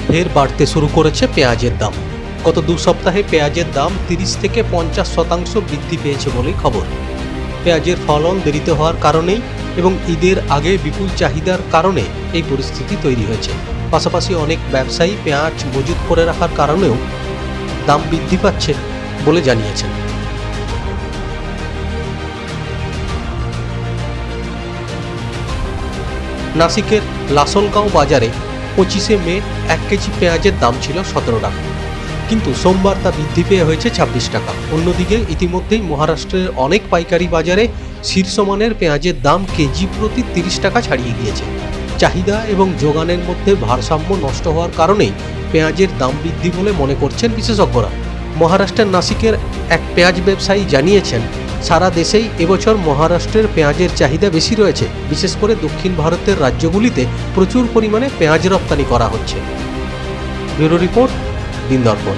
ফের বাড়তে শুরু করেছে পেঁয়াজের দাম। গত 2 সপ্তাহে পেঁয়াজের দাম 30 থেকে 50% বৃদ্ধি পেয়েছে বলেই খবর। পেঁয়াজের ফলন দেরিতে হওয়ার কারণেই এবং ঈদের আগে বিপুল চাহিদার কারণে এই পরিস্থিতি তৈরি হয়েছে। পাশাপাশি অনেক ব্যবসায়ী পেঁয়াজ মজুত করে রাখার কারণেও দাম বৃদ্ধি পাচ্ছে বলে জানিয়েছেন। নাসিকের লাসলগাঁও বাজারে 25শে মে 1 কেজি পেঁয়াজের দাম ছিল 17 টাকা, কিন্তু সোমবার তা বৃদ্ধি পেয়ে হয়েছে 26 টাকা। অন্যদিকে ইতিমধ্যেই মহারাষ্ট্রের অনেক পাইকারি বাজারে শীর্ষমানের পেঁয়াজের দাম কেজি প্রতি 30 টাকা ছাড়িয়ে গিয়েছে। চাহিদা এবং যোগানের মধ্যে ভারসাম্য নষ্ট হওয়ার কারণেই পেঁয়াজের দাম বৃদ্ধি বলে মনে করছেন বিশেষজ্ঞরা। মহারাষ্ট্রের নাসিকের এক পেঁয়াজ ব্যবসায়ী জানিয়েছেন, সারা দেশেই এবছর মহারাষ্ট্রের পেঁয়াজের চাহিদা বেশি রয়েছে। বিশেষ করে দক্ষিণ ভারতের রাজ্যগুলিতে প্রচুর পরিমাণে পেঁয়াজ রপ্তানি করা হচ্ছে। ব্যুরো রিপোর্ট, দিন দর্পণ।